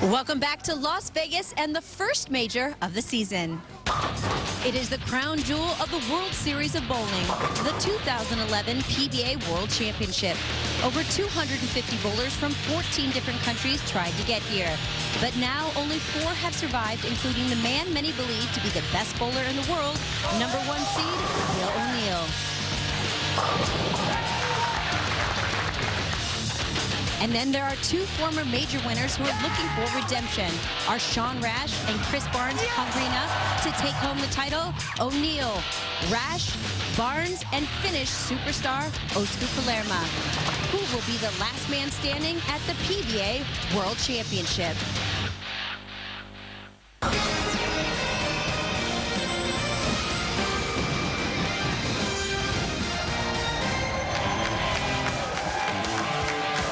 Welcome back to Las Vegas and the first major of the season. It is the crown jewel of the World Series of Bowling, the 2011 PBA World Championship. Over 250 bowlers from 14 different countries tried to get here. But now only 4 have survived, including the man many believe to be the best bowler in the world, #1 seed, Bill O'Neill. And then there are 2 former major winners who are looking for redemption. Are Sean Rash and Chris Barnes hungry enough to take home the title? O'Neill, Rash, Barnes, and Finnish superstar Osku Palermaa. Who will be the last man standing at the PBA World Championship?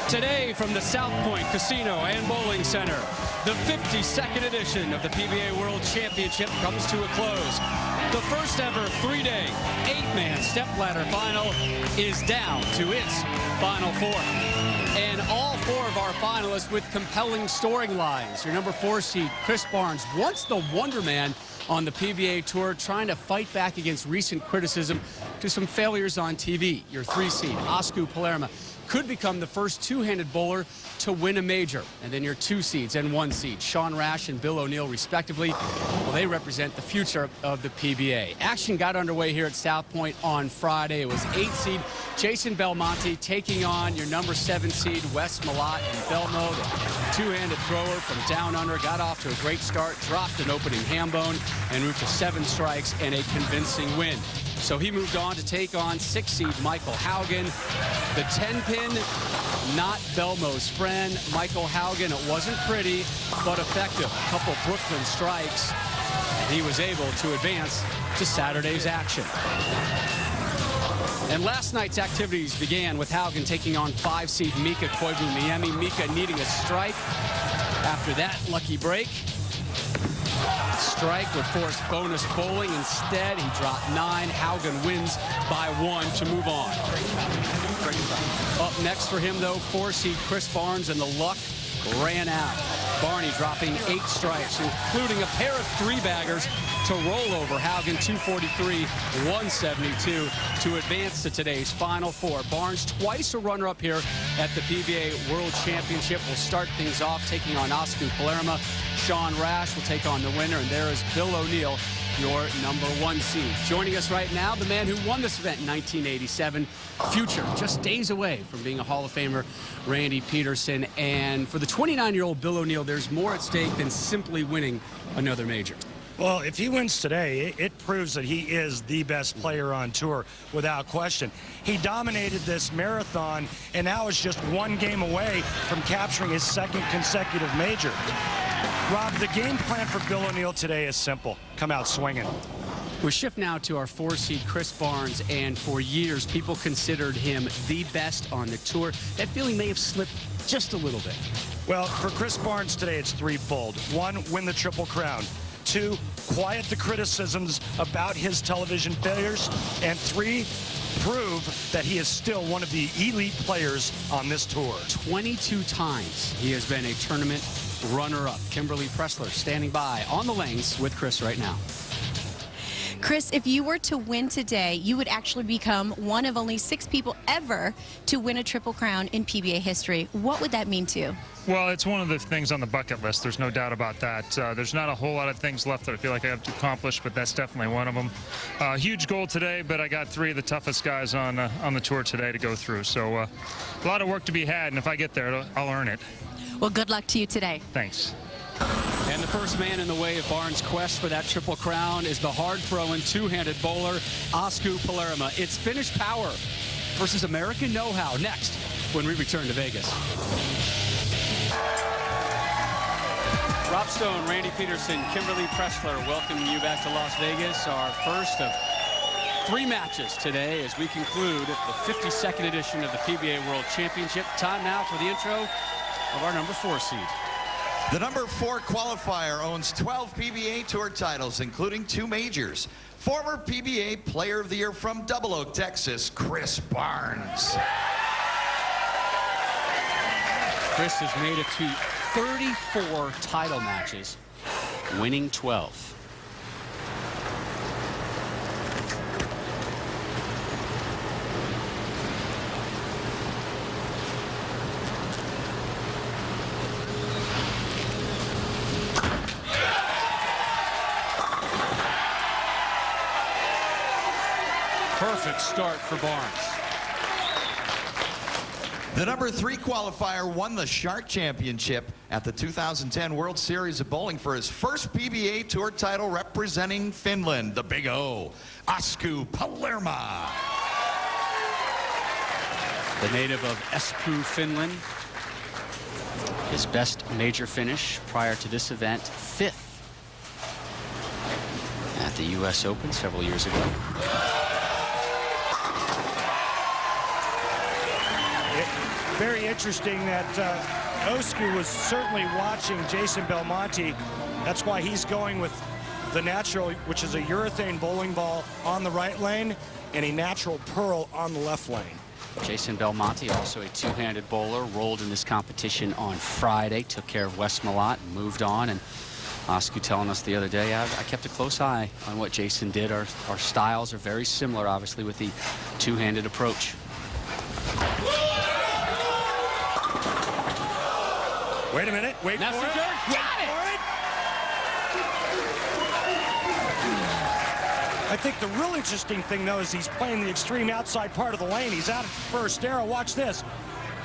Today from the South Point Casino and Bowling Center, the 52nd edition of the PBA World Championship comes to a close. The first ever 3-day, 8-man stepladder final is down to its final 4. And all 4 of our finalists with compelling storylines. Your #4 seed, Chris Barnes, once the Wonder Man on the PBA Tour, trying to fight back against recent criticism to some failures on TV. Your 3 seed, Osku Palermaa, could become the first two-handed bowler to win a major. And then your 2 seeds and 1 seed, Sean Rash and Bill O'Neill, respectively. Well, they represent the future of the PBA. Action got underway here at South Point on Friday. It was 8 seed Jason Belmonte taking on your #7 seed Wes Malott and Belmo. The two-handed thrower from down under got off to a great start, dropped an opening ham bone, and moved to 7 strikes and a convincing win. So he moved on to take on 6 seed Michael Haugen. The 10-pin, not Belmo's friend. Michael Haugen, it wasn't pretty, but effective. A couple Brooklyn strikes, and he was able to advance to Saturday's action. And last night's activities began with Haugen taking on 5 seed Mika Koivu-Niemi. Mika needing a strike after that lucky break. Strike would force bonus bowling. Instead, he dropped 9. Haugen wins by 1 to move on. Up next for him, though, 4 seed Chris Barnes, and the luck ran out. Barney dropping 8 strikes, including a pair of 3-baggers to roll over Haugen 243, 172 to advance to today's final 4. Barnes, twice a runner-up here at the PBA World Championship, will start things off taking on Osku Palermaa. Sean Rash will take on the winner, and there is Bill O'Neill, your #1 seed. Joining us right now, the man who won this event in 1987, future just days away from being a Hall of Famer, Randy Peterson. And for the 29-year-old Bill O'Neill, there's more at stake than simply winning another major. Well, if he wins today, it proves that he is the best player on tour, without question. He dominated this marathon, and now is just 1 game away from capturing his 2nd consecutive major. Rob, the game plan for Bill O'Neill today is simple. Come out swinging. We shift now to our 4 seed Chris Barnes, and for years people considered him the best on the tour. That feeling may have slipped just a little bit. Well, for Chris Barnes today, it's threefold. 1, win the Triple Crown. 2, quiet the criticisms about his television failures. And 3, prove that he is still one of the elite players on this tour. 22 times he has been a tournament runner-up. Kimberly Pressler standing by on the lanes with Chris right now. Chris, if you were to win today, you would actually become one of only 6 people ever to win a Triple Crown in PBA history. What would that mean to you? Well, it's one of the things on the bucket list. There's no doubt about that. There's not a whole lot of things left that I feel like I have to accomplish, but that's definitely one of them. Huge goal today, but I got 3 of the toughest guys on the tour today to go through. So a lot of work to be had, and if I get there, I'll earn it. Well, good luck to you today. Thanks. And the first man in the way of Barnes' quest for that Triple Crown is the hard-throwing, 2-handed bowler, Osku Palermaa. It's Finnish power versus American know-how next when we return to Vegas. Rob Stone, Randy Peterson, Kimberly Pressler welcoming you back to Las Vegas. Our first of 3 matches today as we conclude the 52nd edition of the PBA World Championship. Time now for the intro of our #4 seed. The #4 qualifier owns 12 PBA Tour titles, including 2 majors. Former PBA Player of the Year from Double Oak, Texas, Chris Barnes. Chris has made it to 34 title matches, winning 12. Perfect start for Barnes. The number 3 qualifier won the Shark Championship at the 2010 World Series of Bowling for his first PBA Tour title representing Finland, the Big O, Osku Palermaa. The native of Espoo, Finland. His best major finish prior to this event, 5th at the US Open several years ago. Very interesting that Osku was certainly watching Jason Belmonte. That's why he's going with the natural, which is a urethane bowling ball on the right lane and a natural pearl on the left lane. Jason Belmonte, also a two-handed bowler, rolled in this competition on Friday, took care of Wes Malott, and moved on. And Osku telling us the other day, I kept a close eye on what Jason did. Our styles are very similar, obviously, with the two-handed approach. Wait a minute. Wait for it. Got it! I think the real interesting thing, though, is he's playing the extreme outside part of the lane. He's out at the first arrow. Watch this.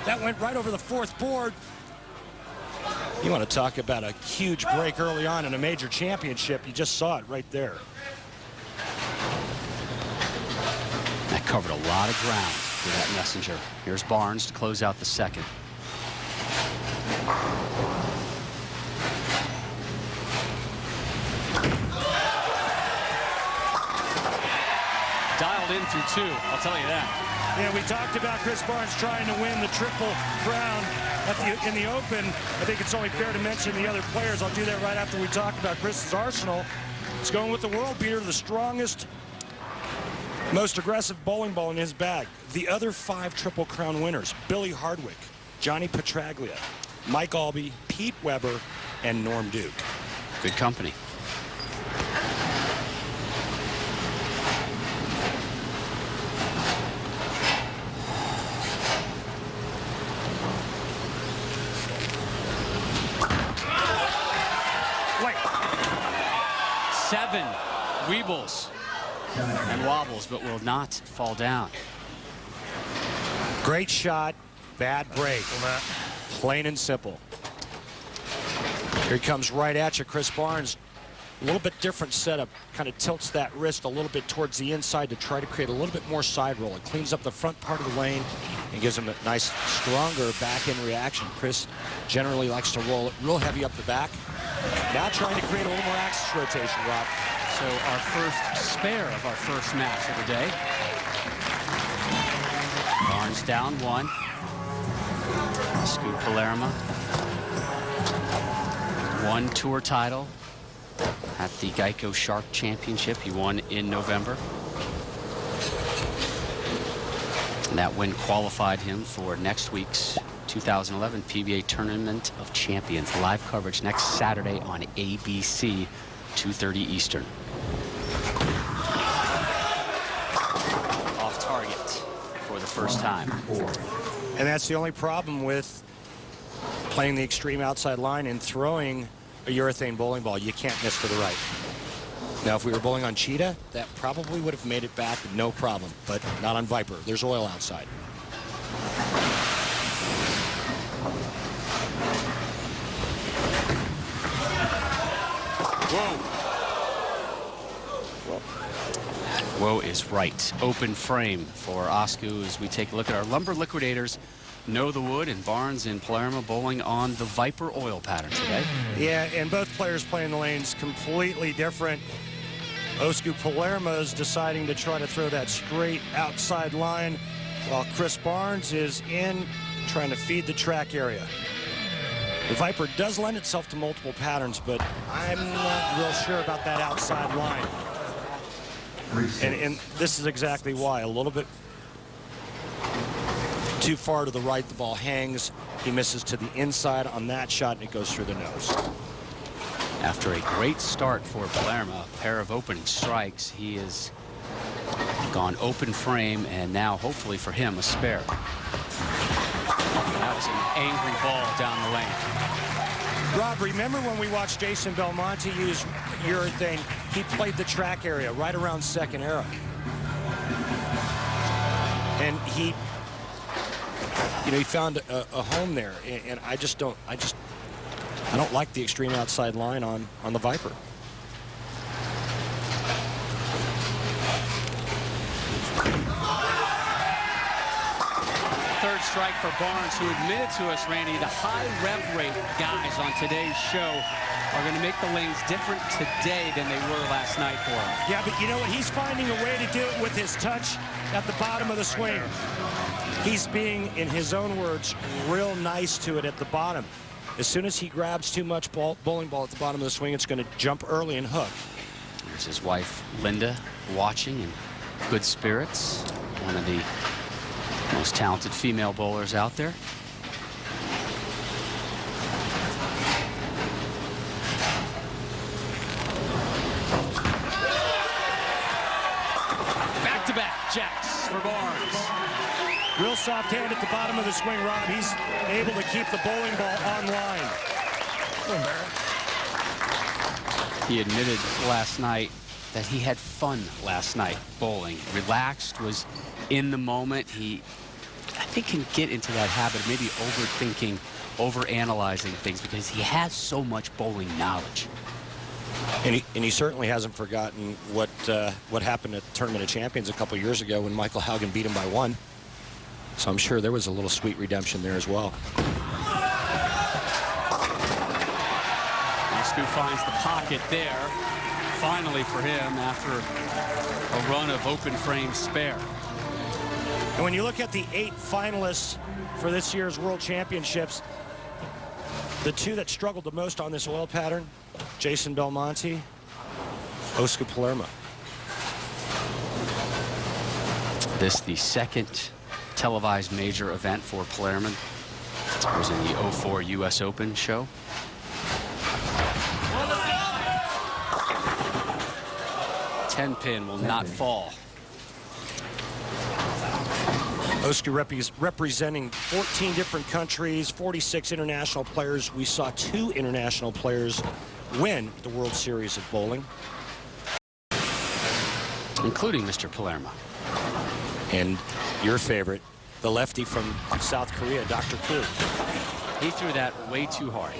That went right over the 4th board. You want to talk about a huge break early on in a major championship. You just saw it right there. That covered a lot of ground for that messenger. Here's Barnes to close out the second. Dialed in through 2, I'll tell you that. Yeah, we talked about Chris Barnes trying to win the Triple Crown in the Open. I think it's only fair to mention the other players. I'll do that right after we talk about Chris's arsenal. He's going with the world beater, the strongest, most aggressive bowling ball in his bag. The other 5 Triple Crown winners: Billy Hardwick, Johnny Petraglia, Mike Albee, Pete Weber, and Norm Duke. Good company. Wait. 7 weebles and wobbles, but will not fall down. Great shot, bad break. Plain and simple. Here he comes right at you, Chris Barnes. A little bit different setup. Kind of tilts that wrist a little bit towards the inside to try to create a little bit more side roll. It cleans up the front part of the lane and gives him a nice, stronger back-end reaction. Chris generally likes to roll it real heavy up the back. Now trying to create a little more axis rotation, Rob. So our first spare of our first match of the day. Barnes down 1. Osku Palermaa. 1 tour title at the Geico Shark Championship. He won in November. And that win qualified him for next week's 2011 PBA Tournament of Champions. Live coverage next Saturday on ABC, 2:30 Eastern. Off target for the first time. And that's the only problem with playing the extreme outside line and throwing a urethane bowling ball. You can't miss to the right. Now, if we were bowling on Cheetah, that probably would have made it back no problem, but not on Viper. There's oil outside. Whoa is right. Open frame for Osku as we take a look at our lumber liquidators. Know the wood, and Barnes and Palermaa bowling on the Viper oil pattern today. Yeah, and both players playing the lanes completely different. Osku Palermaa is deciding to try to throw that straight outside line, while Chris Barnes is in trying to feed the track area. The Viper does lend itself to multiple patterns, but I'm not real sure about that outside line. And this is exactly why. A little bit too far to the right, the ball hangs. He misses to the inside on that shot, and it goes through the nose. After a great start for Palermaa, a pair of opening strikes, he has gone open frame, and now hopefully for him a spare. That was an angry ball down the lane. Rob, remember when we watched Jason Belmonte use urethane? He played the track area right around second arrow. And he found a home there. And I don't like the extreme outside line on the Viper. Third strike for Barnes, who admitted to us, Randy, the high rev rate guys on today's show are going to make the lanes different today than they were last night for him. Yeah, but you know what? He's finding a way to do it with his touch at the bottom of the swing. He's being, in his own words, real nice to it at the bottom. As soon as he grabs too much bowling ball at the bottom of the swing, it's going to jump early and hook. There's his wife, Linda, watching in good spirits. One of the most talented female bowlers out there. Back-to-back jacks for Barnes. Real soft hand at the bottom of the swing, Rob. He's able to keep the bowling ball on line. He admitted last night that he had fun last night bowling. Relaxed, was in the moment. He, I think, can get into that habit of maybe overthinking, overanalyzing things because he has so much bowling knowledge. And he certainly hasn't forgotten what happened at the Tournament of Champions a couple years ago when Michael Haugen beat him by 1. So I'm sure there was a little sweet redemption there as well. Osku finds the pocket there, finally for him, after a run of open frame spare. And when you look at the 8 finalists for this year's World Championships, the 2 that struggled the most on this oil pattern, Jason Belmonte, Osku Palermaa. This the second televised major event for Palermaa. It was in the 04 US Open show. Ten-pin will not fall. Osku representing 14 different countries, 46 international players. We saw 2 international players win the World Series of Bowling, including Mr. Palermaa. And your favorite, the lefty from South Korea, Dr. Koo. He threw that way too hard.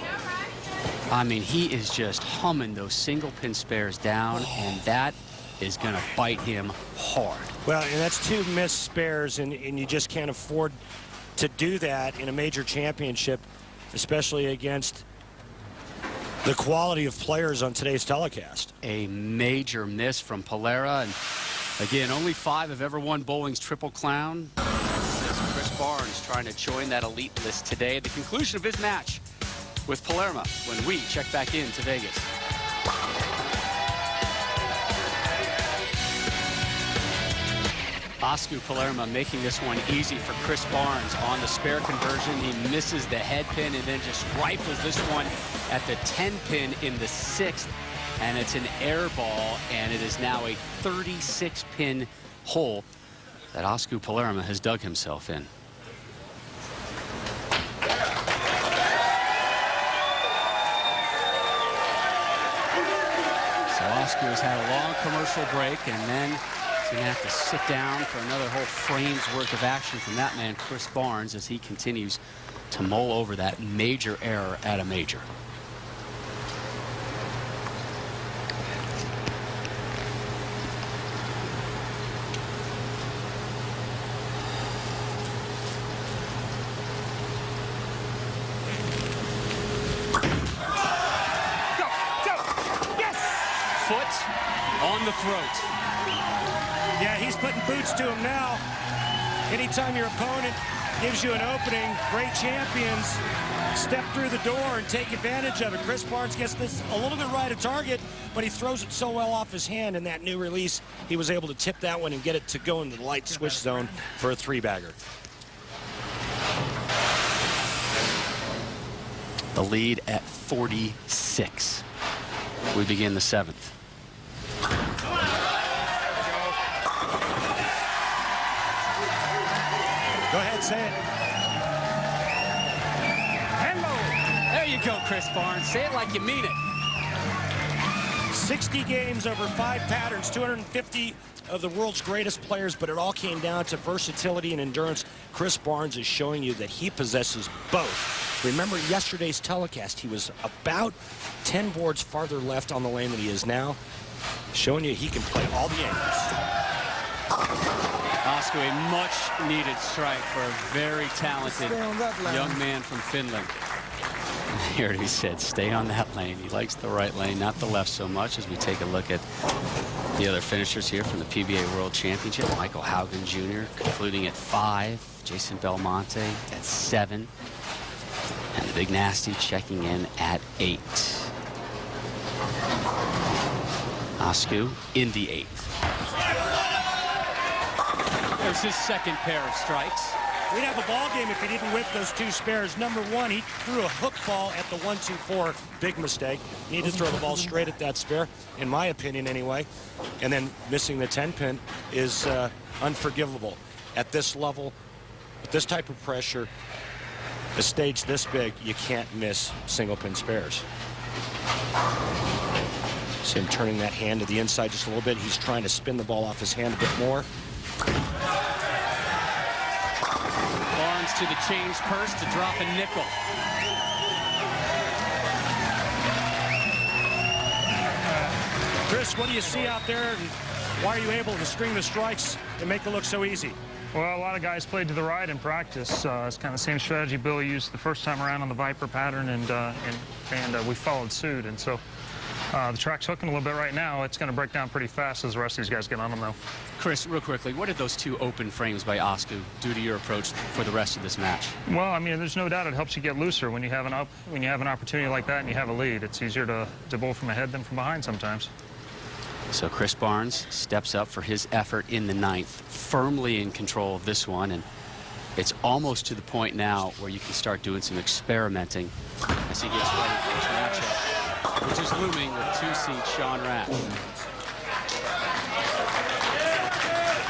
I mean, he is just humming those single pin spares down, and that is going to bite him hard. Well, and that's 2 missed spares, and you just can't afford to do that in a major championship, especially against the quality of players on today's telecast. A major miss from Palermaa, and again, only 5 have ever won bowling's Triple Crown. Chris Barnes trying to join that elite list today at the conclusion of his match with Palermaa when we check back in to Vegas. Osku Palermaa making this one easy for Chris Barnes on the spare conversion. He misses the head pin and then just rifles this one at the 10 pin in the 6th. And it's an air ball, and it is now a 36 pin hole that Osku Palermaa has dug himself in. So Osku has had a long commercial break, and then he's going to have to sit down for another whole frame's worth of action from that man, Chris Barnes, as he continues to mull over that major error at a major. On the throat. Yeah, he's putting boots to him now. Anytime your opponent gives you an opening, great champions step through the door and take advantage of it. Chris Barnes gets this a little bit right of target, but he throws it so well off his hand in that new release, he was able to tip that one and get it to go into the light swish zone for a 3-bagger. The lead at 46. We begin the 7th. Go ahead, say it. Hello. There you go, Chris Barnes. Say it like you mean it. 60 games over 5 patterns, 250 of the world's greatest players, but it all came down to versatility and endurance. Chris Barnes is showing you that he possesses both. Remember yesterday's telecast, he was about 10 boards farther left on the lane than he is now, showing you he can play all the angles. Osku, a much-needed strike for a very talented young man from Finland. Here he said, stay on that lane. He likes the right lane, not the left so much, as we take a look at the other finishers here from the PBA World Championship. Michael Haugen Jr. concluding at 5. Jason Belmonte at 7. And the Big Nasty checking in at 8. Osku in the 8th. There's his second pair of strikes. We'd have a ball game if he didn't whip those 2 spares. Number 1, he threw a hook ball at the 1-2-4. Big mistake. Needed to throw the ball straight at that spare, in my opinion anyway. And then missing the 10-pin is unforgivable. At this level, with this type of pressure, a stage this big, you can't miss single-pin spares. See him turning that hand to the inside just a little bit. He's trying to spin the ball off his hand a bit more. Barnes to the change purse to drop a nickel. Chris, what do you see out there, and why are you able to string the strikes and make it look so easy? Well, a lot of guys played to the right in practice. It's kind of the same strategy Billy used the first time around on the Viper pattern, and we followed suit. And so the track's hooking a little bit right now. It's going to break down pretty fast as the rest of these guys get on them, though. Chris, real quickly, what did those 2 open frames by Osku do to your approach for the rest of this match? Well, I mean, there's no doubt it helps you get looser when you have an opportunity like that and you have a lead. It's easier to bowl from ahead than from behind sometimes. So Chris Barnes steps up for his effort in the 9th, firmly in control of this one, and it's almost to the point now where you can start doing some experimenting as he gets ready for his matchup, which is looming with 2-seed Sean Rash.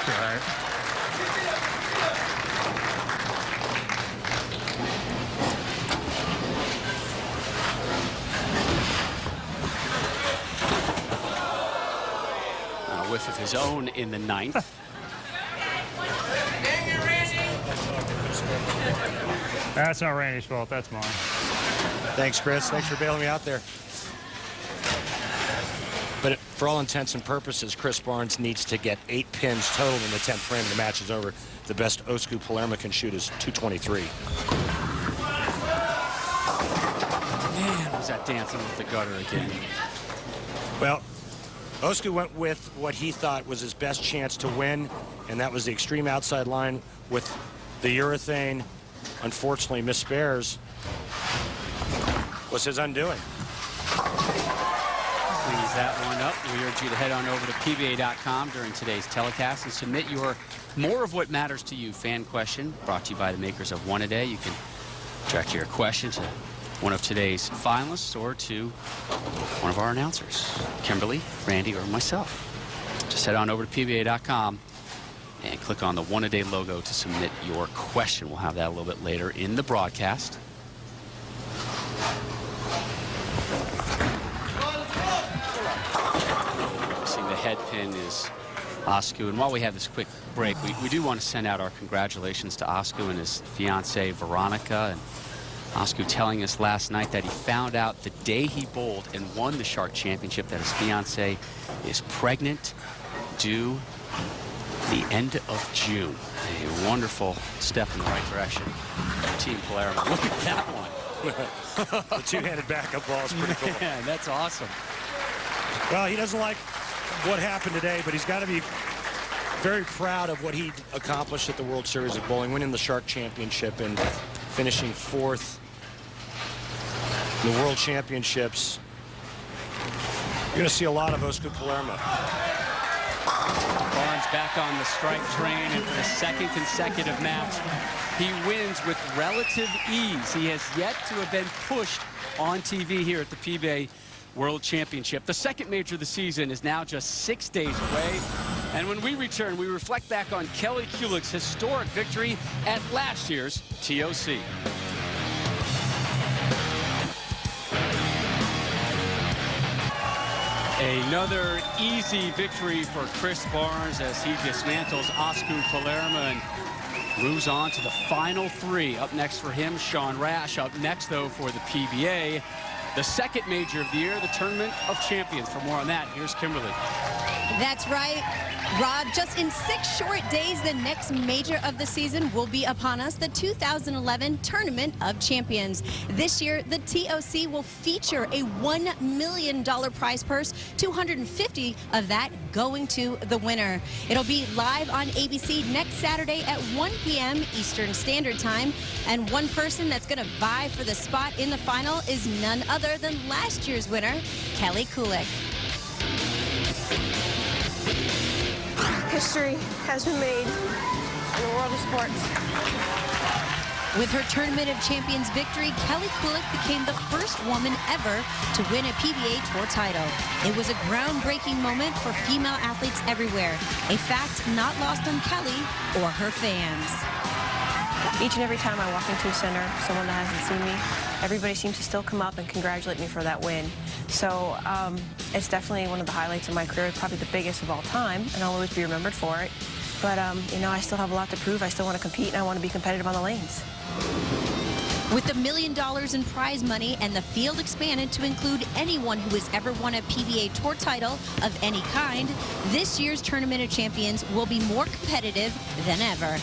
All right. A whiff of his own in the 9th. That's not Randy's fault. That's mine. Thanks, Chris. Thanks for bailing me out there. But for all intents and purposes, Chris Barnes needs to get 8 pins total in the 10th frame. The match is over. The best Osku Palermaa can shoot is 223. Man, was that dancing with the gutter again. Well, Osku went with what he thought was his best chance to win, and that was the extreme outside line with the urethane. Unfortunately, missed spares was his undoing. Cleans that one up. We urge you to head on over to PBA.com during today's telecast and submit your more of what matters to you fan question, brought to you by the makers of One A Day. You can direct your question to one of today's finalists or to one of our announcers, Kimberly, Randy, or myself. Just head on over to PBA.com and click on the One A Day logo to submit your question. We'll have that a little bit later in the broadcast. Seeing the head pin is Osku. And while we have this quick break, we do want to send out our congratulations to Osku and his fiancée, Veronica. And Osku telling us last night that he found out the day he bowled and won the Shark Championship that his fiancée is pregnant, due the end of June. A wonderful step in the right direction. Team Palermaa. Look at that one. The 2-handed backup ball is pretty cool. Yeah, that's awesome. Well, he doesn't like what happened today, but he's got to be very proud of what he accomplished at the World Series of Bowling, winning the Shark Championship and finishing 4th in the World Championships. You're going to see a lot of Osku Palermaa. Barnes back on the strike train, and for the second consecutive match, he wins with relative ease. He has yet to have been pushed on TV here at the PBA World Championship. The second major of the season is now just 6 days away. And when we return, we reflect back on Kelly Kulick's historic victory at last year's TOC. Another easy victory for Chris Barnes as he dismantles Osku Palermaa and moves on to the final three. Up next for him, Sean Rash. Up next, though, for the PBA, the second major of the year, the Tournament of Champions. For more on that, here's Kimberly. That's right, Rob. Just in 6 short days, the next major of the season will be upon us, the 2011 Tournament of Champions. This year, the TOC will feature a $1 million prize purse, $250 of that going to the winner. It'll be live on ABC next Saturday at 1 p.m. Eastern Standard Time. And one person that's going to vie for the spot in the final is none other than last year's winner, Kelly Kulick. History has been made in the world of sports. With her Tournament of Champions victory, Kelly Kulick became the first woman ever to win a PBA Tour title. It was a groundbreaking moment for female athletes everywhere, a fact not lost on Kelly or her fans. Each and every time I walk into a center, someone that hasn't seen me, everybody seems to still come up and congratulate me for that win. So it's definitely one of the highlights of my career, probably the biggest of all time, and I'll always be remembered for it. But, you know, I still have a lot to prove. I still want to compete, and I want to be competitive on the lanes. With $1 million in prize money and the field expanded to include anyone who has ever won a PBA Tour title of any kind, this year's Tournament of Champions will be more competitive than ever.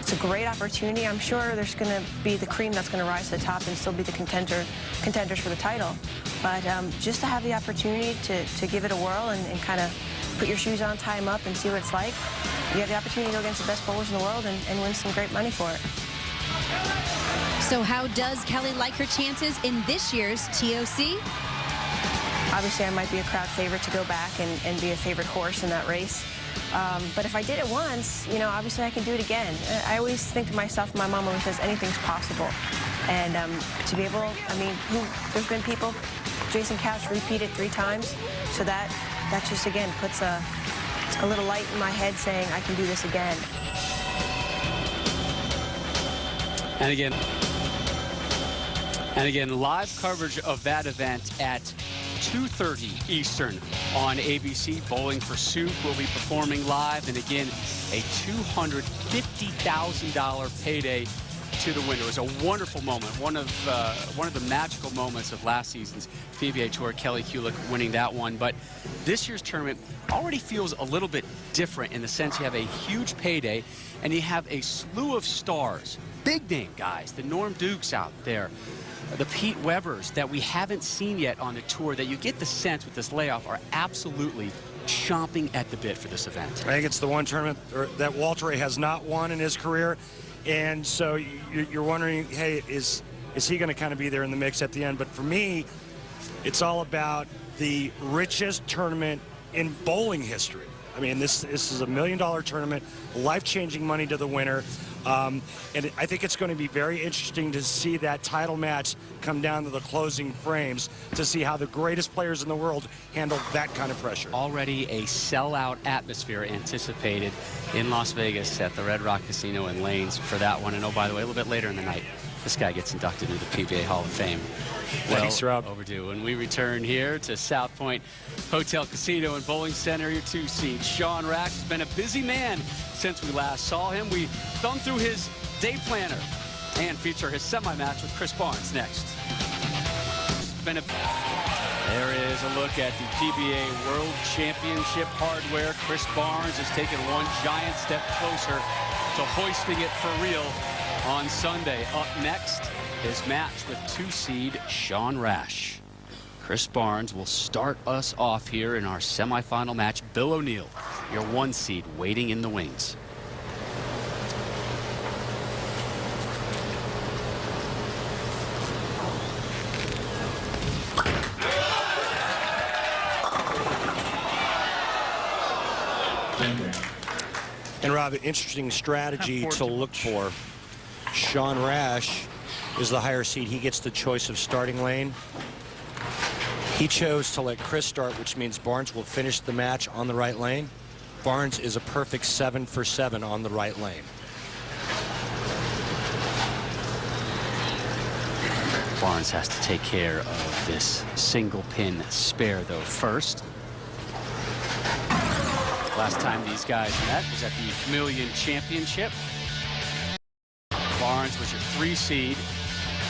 It's a great opportunity. I'm sure there's going to be the cream that's going to rise to the top and still be the contenders for the title. But just to have the opportunity to give it a whirl and kind of put your shoes on, tie them up, and see what it's like, you have the opportunity to go against the best bowlers in the world and win some great money for it. So how does Kelly like her chances in this year's TOC? Obviously, I might be a crowd favorite to go back and be a favorite horse in that race. But if I did it once, you know, obviously I can do it again. I always think to myself, my mom always says, anything's possible. And to be able, I mean, there's been people, Jason Couch repeated 3 times. So that just, again, puts a little light in my head saying I can do this again. And again, live coverage of that event at 2:30 Eastern on ABC. Bowling for Soup will be performing live, and again, a $250,000 payday to the winner. It was a wonderful moment, one of the magical moments of last season's PBA Tour. Kelly Kulick winning that one, but this year's tournament already feels a little bit different in the sense you have a huge payday, and you have a slew of stars, big name guys, the Norm Dukes out there, the Pete Webbers that we haven't seen yet on the tour, that you get the sense with this layoff are absolutely chomping at the bit for this event. I think it's the one tournament that Walter Ray has not won in his career, and so you're wondering, hey, is he going to kind of be there in the mix at the end? But for me, it's all about the richest tournament in bowling history. I mean, this is a $1 million tournament, life-changing money to the winner. And I think it's going to be very interesting to see that title match come down to the closing frames to see how the greatest players in the world handle that kind of pressure. Already a sellout atmosphere anticipated in Las Vegas at the Red Rock Casino and Lanes for that one. And oh, by the way, a little bit later in the night, this guy gets inducted into the PBA Hall of Fame. Thanks, Rob. Overdue. When we return here to South Point Hotel Casino and Bowling Center, your 2 seed, Sean Rash has been a busy man since we last saw him. We thumb through his day planner and feature his semi-match with Chris Barnes next. There is a look at the PBA World Championship hardware. Chris Barnes has taken one giant step closer to hoisting it for real on Sunday. Up next, his match with 2 seed Sean Rash. Chris Barnes will start us off here in our semifinal match. Bill O'Neill, your 1 seed, waiting in the wings. And Rob, an interesting strategy to look for. Sean Rash is the higher seed. He gets the choice of starting lane. He chose to let Chris start, which means Barnes will finish the match on the right lane. Barnes is a perfect 7 for 7 on the right lane. Barnes has to take care of this single pin spare, though, first. Last time these guys met was at the Million Championship. Barnes was your 3 seed,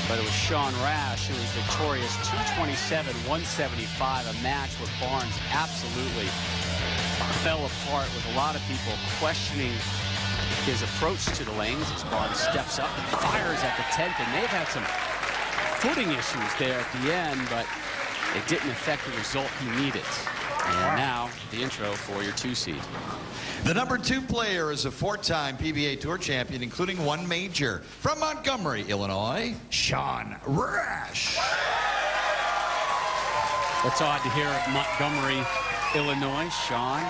but it was Sean Rash who was victorious, 227-175, a match where Barnes absolutely fell apart, with a lot of people questioning his approach to the lanes as Barnes steps up and fires at the 10th, and they've had some footing issues there at the end, but it didn't affect the result he needed. And now the intro for your 2 seed. The number 2 player is a 4-time PBA Tour champion, including 1 major. From Montgomery, Illinois, Sean Rash. It's odd to hear Montgomery, Illinois. Sean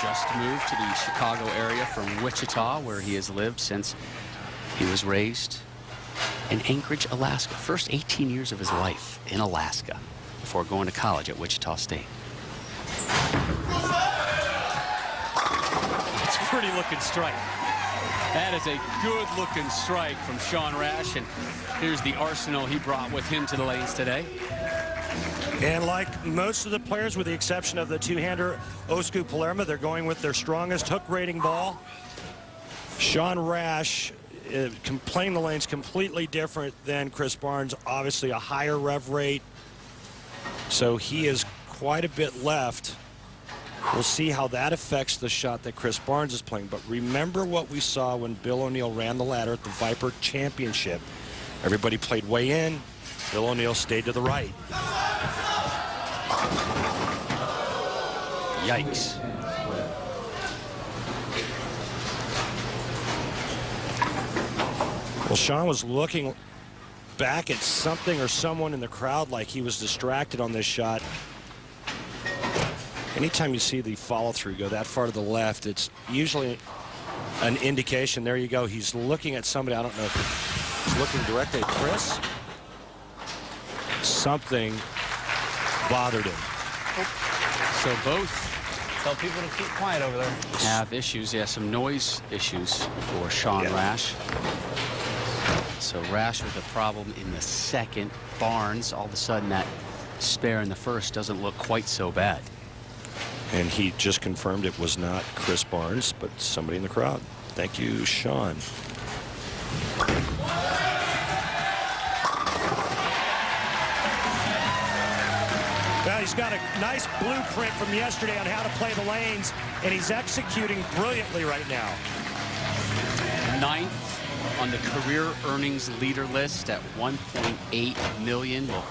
just moved to the Chicago area from Wichita, where he has lived since he was raised in Anchorage, Alaska. First 18 years of his life in Alaska before going to college at Wichita State. It's a pretty looking strike. That is a good looking strike from Sean Rash, and here's the arsenal he brought with him to the lanes today. And like most of the players, with the exception of the two-hander Osku Palermaa, they're going with their strongest hook rating ball. Sean Rash playing the lanes completely different than Chris Barnes. Obviously a higher rev rate, so he is quite a bit left. We'll see how that affects the shot that Chris Barnes is playing. But remember what we saw when Bill O'Neill ran the ladder at the Viper Championship. Everybody played way in. Bill O'Neill stayed to the right. Yikes. Well, Sean was looking back at something or someone in the crowd like he was distracted on this shot. Anytime you see the follow-through go that far to the left, it's usually an indication. There you go. He's looking at somebody. I don't know if he's looking directly at Chris. Something bothered him. So both tell people to keep quiet over there. Have issues. Yeah, some noise issues for Sean Rash. So Rash with a problem in the second. Barnes, all of a sudden, that spare in the first doesn't look quite so bad. And he just confirmed it was not Chris Barnes, but somebody in the crowd. Thank you, Sean. Well, he's got a nice blueprint from yesterday on how to play the lanes, and he's executing brilliantly right now. 9th on the career earnings leader list at 1.8 million. Will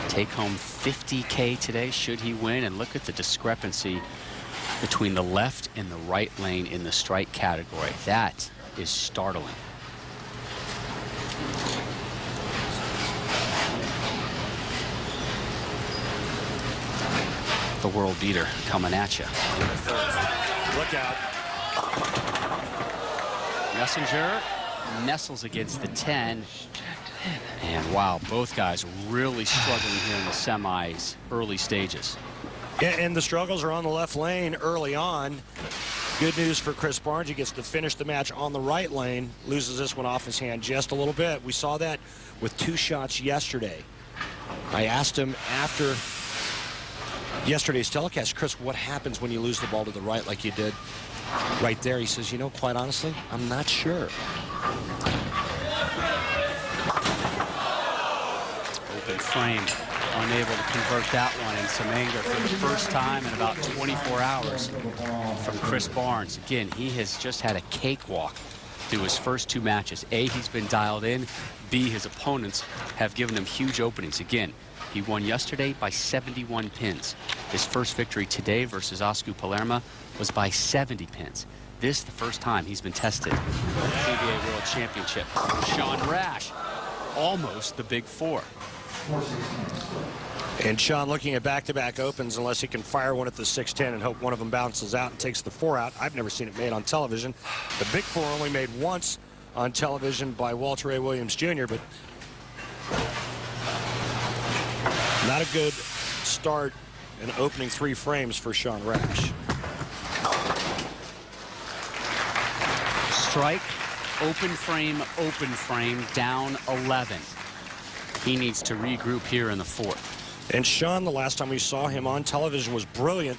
take home $50K today should he win. And look at the discrepancy between the left and the right lane in the strike category. That is startling. The world beater coming at you. Look out. Messenger nestles against the 10. And wow, both guys really struggling here in the semis, early stages. Yeah, and the struggles are on the left lane early on. Good news for Chris Barnes. He gets to finish the match on the right lane. Loses this one off his hand just a little bit. We saw that with 2 shots yesterday. I asked him after yesterday's telecast, Chris, what happens when you lose the ball to the right like you did right there? He says, you know, quite honestly, I'm not sure. Open frame, unable to convert that one, and some anger for the first time in about 24 hours from Chris Barnes. Again, he has just had a cakewalk through his first 2 matches. A, he's been dialed in. B, his opponents have given him huge openings. Again, he won yesterday by 71 pins. His first victory today versus Osku Palermaa was by 70 pins. This the first time he's been tested in the PBA World Championship. Sean Rash, almost the Big Four. And Sean looking at back-to-back opens unless he can fire one at the 610 and hope one of them bounces out and takes the 4 out. I've never seen it made on television. The big 4 only made once on television by Walter A. Williams Jr., but not a good start in opening 3 frames for Sean Rash. Strike, open frame, down 11. He needs to regroup here in the 4th. And Sean, the last time we saw him on television, was brilliant.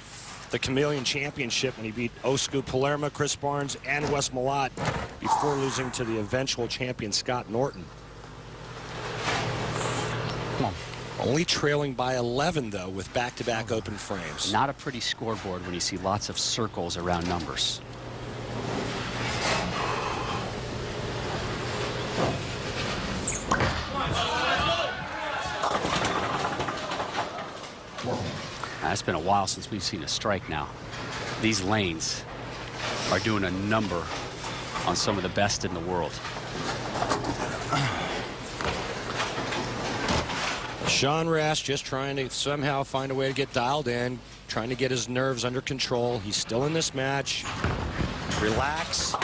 The Chameleon Championship when he beat Osku, Palermaa, Chris Barnes, and Wes Malott before losing to the eventual champion Scott Norton. Come on. Only trailing by 11, though, with back-to-back open frames. Not a pretty scoreboard when you see lots of circles around numbers. It's been a while since we've seen a strike now. These lanes are doing a number on some of the best in the world. Sean Rash just trying to somehow find a way to get dialed in, trying to get his nerves under control. He's still in this match. Relax,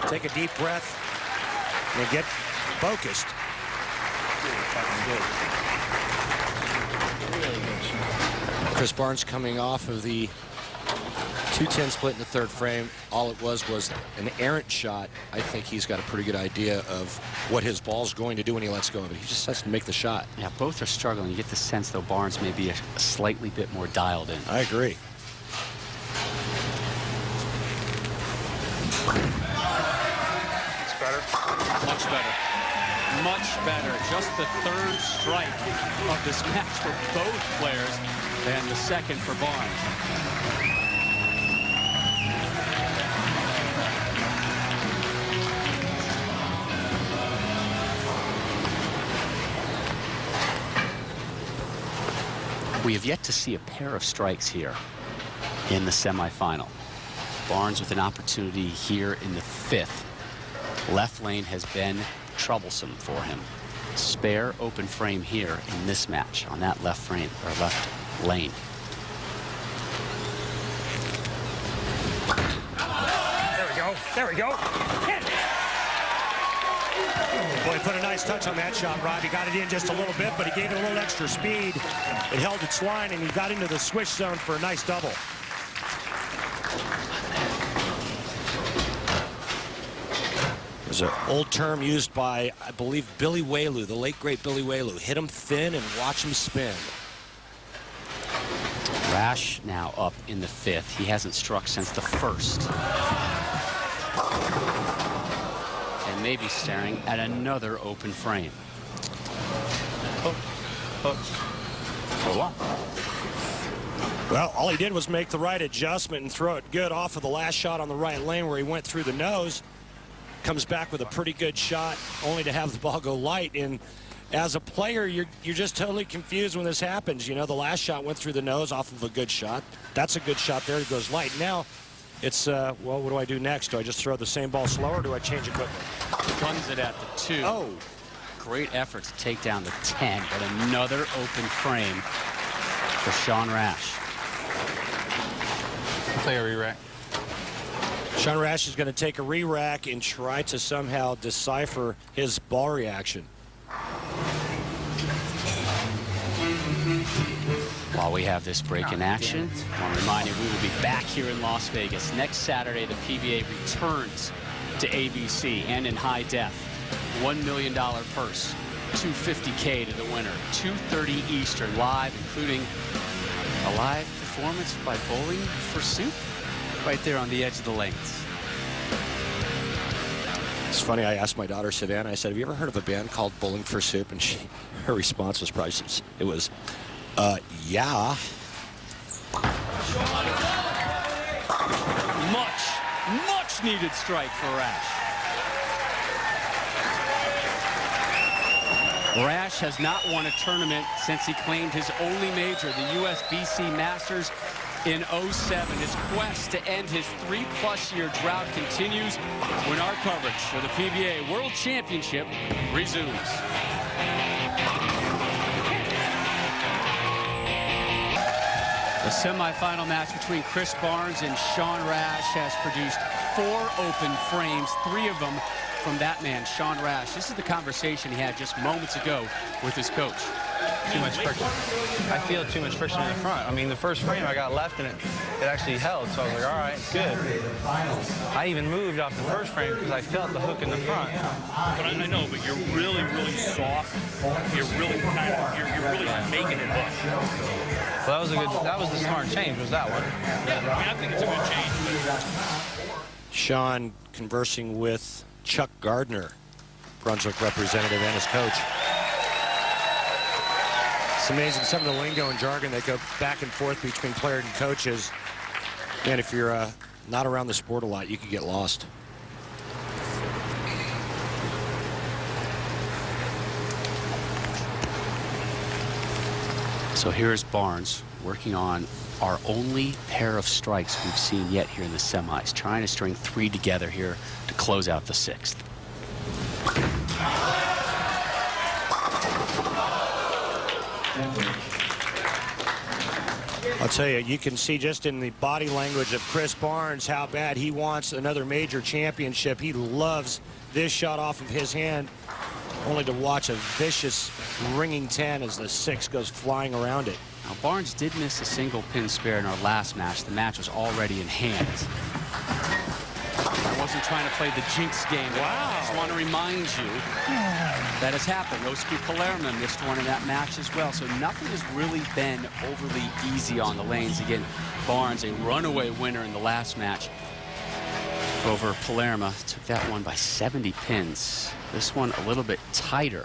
take a deep breath, and get focused. Chris Barnes coming off of the 210 split in the 3rd frame. All it was an errant shot. I think he's got a pretty good idea of what his ball's going to do when he lets go of it. He just has to make the shot. Yeah, both are struggling. You get the sense, though, Barnes may be a slightly bit more dialed in. I agree. It's better. Much better. Much better. Just the 3rd strike of this match for both players, and the 2nd for Barnes. We have yet to see a pair of strikes here in the semifinal. Barnes with an opportunity here in the 5th. Left lane has been troublesome for him. Spare open frame here in this match on that left frame or left lane. There we go. There we go. Hit. Boy, he put a nice touch on that shot, Rob. He got it in just a little bit, but he gave it a little extra speed. It held its line, and he got into the switch zone for a nice double. There's an old term used by, I believe, Billy Whaley, the late, great Billy Whaley. Hit him thin and watch him spin. Rash now up in the 5th. He hasn't struck since the 1st. And maybe staring at another open frame. Well, all he did was make the right adjustment and throw it good off of the last shot on the right lane where he went through the nose. Comes back with a pretty good shot, only to have the ball go light. And as a player, you're just totally confused when this happens. You know, the last shot went through the nose off of a good shot. That's a good shot there. It goes light. Now it's, well, what do I do next? Do I just throw the same ball slower, or do I change equipment? Runs it at the 2. Oh. Great effort to take down the 10, but another open frame for Sean Rash. Play a re-rack. Sean Rash is going to take a re-rack and try to somehow decipher his ball reaction. While we have this break in action, I want to remind you we will be back here in Las Vegas next Saturday. The PBA returns to ABC and in high def. $1 million purse, $250K to the winner, 2:30 Eastern live, including a live performance by Bowling for Soup right there on the edge of the lanes. It's funny, I asked my daughter Savannah, I said, have you ever heard of a band called Bowling for Soup? And her response was probably, it was, yeah. Much needed strike for Rash. Rash has not won a tournament since he claimed his only major, the USBC Masters in '07. His quest to end his 3+ year drought continues when our coverage for the PBA World Championship resumes. The semifinal match between Chris Barnes and Sean Rash has produced 4 open frames, 3 of them from that man, Sean Rash. This is the conversation he had just moments ago with his coach. Too much friction. I feel too much friction in the front. I mean, the first frame I got left and it actually held, so I was like, all right, good. I even moved off the first frame because I felt the hook in the front. But I know, but you're really, really soft. You're really you're really making it hook. Well, that was the smart change, was that one. Yeah, I mean, I think it's a good change. But... Sean conversing with Chuck Gardner, Brunswick representative and his coach. It's amazing some of the lingo and jargon that go back and forth between players and coaches. And if you're not around the sport a lot, you could get lost. So here's Barnes working on our only pair of strikes we've seen yet here in the semis, trying to string 3 together here to close out the 6th. I'll tell you, you can see just in the body language of Chris Barnes how bad he wants another major championship. He loves this shot off of his hand, only to watch a vicious ringing 10 as the 6 goes flying around it. Now, Barnes did miss a single pin spare in our last match. The match was already in hand. I wasn't trying to play the jinx game. Wow. I just want to remind you that has happened. Osku Palermaa missed one in that match as well. So nothing has really been overly easy on the lanes. Again, Barnes, a runaway winner in the last match over Palermaa, took that one by 70 pins. This one a little bit tighter.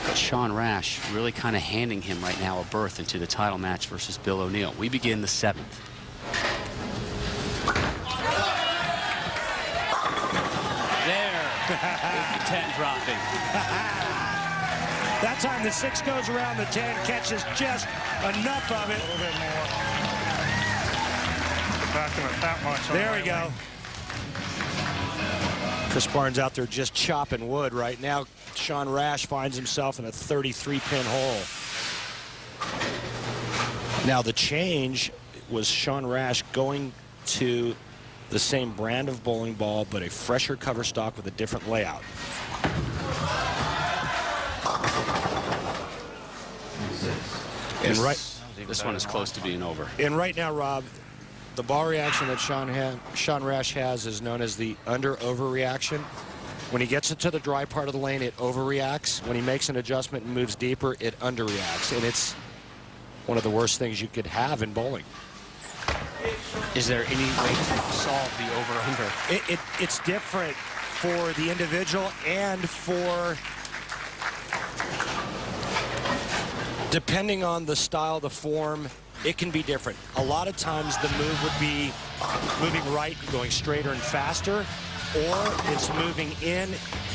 But Sean Rash really kind of handing him right now a berth into the title match versus Bill O'Neill. We begin the 7th. There, 10 dropping. That time the 6 goes around the 10, catches just enough of it. A little bit more. Back him at that much. There we go. Chris Barnes out there just chopping wood right now. Sean Rash finds himself in a 33-pin hole. Now the change was Sean Rash going to the same brand of bowling ball, but a fresher cover stock with a different layout. And this one is close to being over. And right now, Rob, the ball reaction that Sean Rash has is known as the under-over reaction. When he gets into the dry part of the lane, it overreacts. When he makes an adjustment and moves deeper, it underreacts. And it's one of the worst things you could have in bowling. Is there any way to solve the over-under? It's different for the individual and for... Depending on the style, the form, it can be different. A lot of times the move would be moving right and going straighter and faster, or it's moving in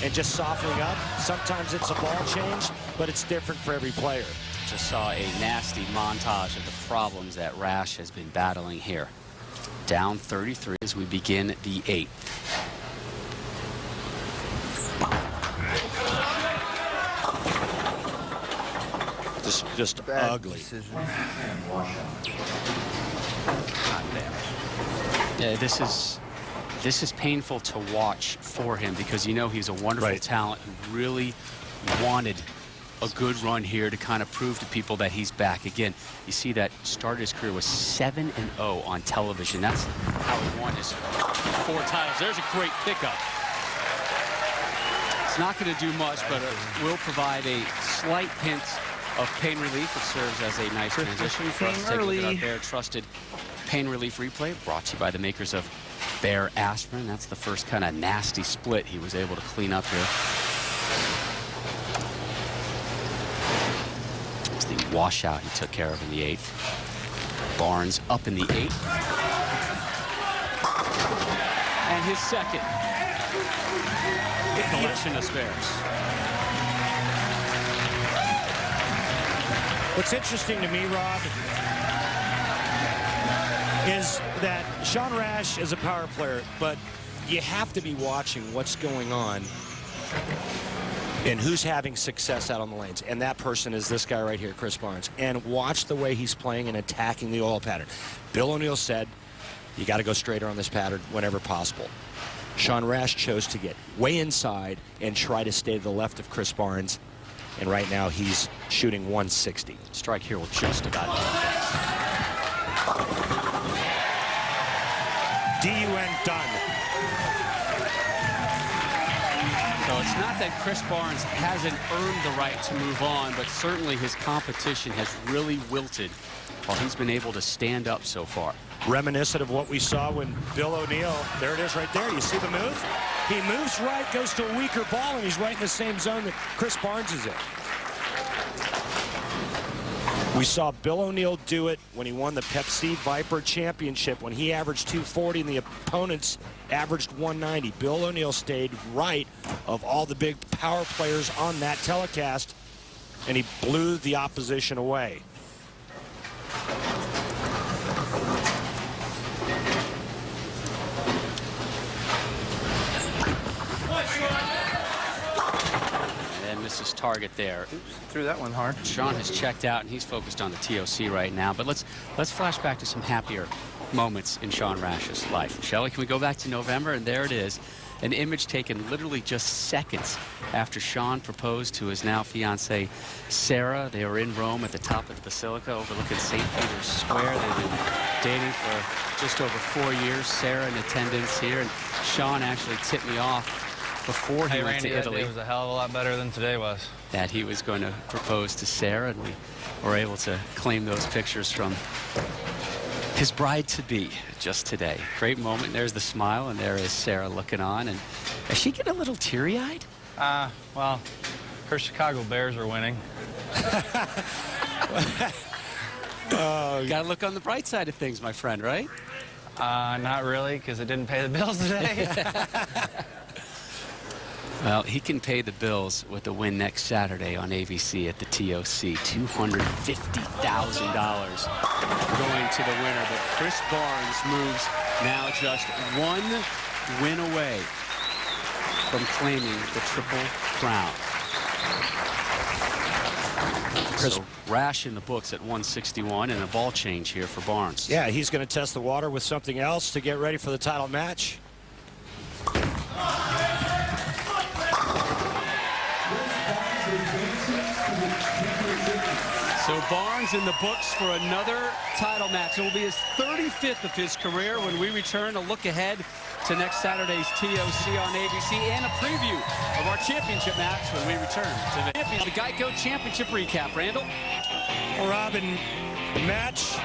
and just softening up. Sometimes it's a ball change, but it's different for every player. Just saw a nasty montage of the problems that Rash has been battling here. Down 33 as we begin the 8th. Just ugly. Yeah, this is painful to watch for him because you know he's a wonderful talent who really wanted a good run here to kind of prove to people that he's back. Again, you see that started his career with 7-0 on television. That's how he won his 4 titles. There's a great pickup. It's not going to do much, but it will provide a slight hint of pain relief. It serves as a nice transition for us to take a look at our Bear Trusted Pain Relief Replay, brought to you by the makers of Bear Aspirin. That's the first kind of nasty split he was able to clean up here. It's the washout he took care of in the 8th. Barnes up in the 8th. And his second collection of spares. What's interesting to me, Rob, is that Sean Rash is a power player, but you have to be watching what's going on And who's having success out on the lanes? And that person is this guy right here, Chris Barnes. And watch the way he's playing and attacking the oil pattern. Bill O'Neill said, you got to go straighter on this pattern whenever possible. Sean Rash chose to get way inside and try to stay to the left of Chris Barnes. And right now he's shooting 160. Strike here will just about do DUN done. So it's not that Chris Barnes hasn't earned the right to move on, but certainly his competition has really wilted while he's been able to stand up so far. Reminiscent of what we saw when Bill O'Neill, there it is right there. You see the move? He moves right, goes to a weaker ball, and he's right in the same zone that Chris Barnes is in. We saw Bill O'Neill do it when he won the Pepsi Viper Championship, when he averaged 240 and the opponents averaged 190. Bill O'Neill stayed right of all the big power players on that telecast, and he blew the opposition away. Misses target there. Threw that one hard. Sean has checked out and he's focused on the TOC right now. But let's flash back to some happier moments in Sean Rash's life. Shall we? Can we go back to November? And there it is. An image taken literally just seconds after Sean proposed to his now fiancée Sarah. They were in Rome at the top of the Basilica overlooking St. Peter's Square. They've been dating for just over 4 years. Sarah in attendance here, and Sean actually tipped me off before he went to Italy. It was a hell of a lot better than today was. That he was going to propose to Sarah, and we were able to claim those pictures from his bride-to-be just today. Great moment. There's the smile, and there is Sarah looking on. And is she getting a little teary-eyed? Well, her Chicago Bears are winning. Got to look on the bright side of things, my friend, right? Not really, because it didn't pay the bills today. Well, he can pay the bills with the win next Saturday on ABC at the TOC. $250,000 going to the winner. But Chris Barnes moves now just one win away from claiming the Triple Crown. So Rash in the books at 161 and a ball change here for Barnes. Yeah, he's going to test the water with something else to get ready for the title match. So Barnes in the books for another title match. It will be his 35th of his career when we return to look ahead to next Saturday's TOC on ABC and a preview of our championship match when we return to the Geico Championship recap. Randall? Well, Robin, match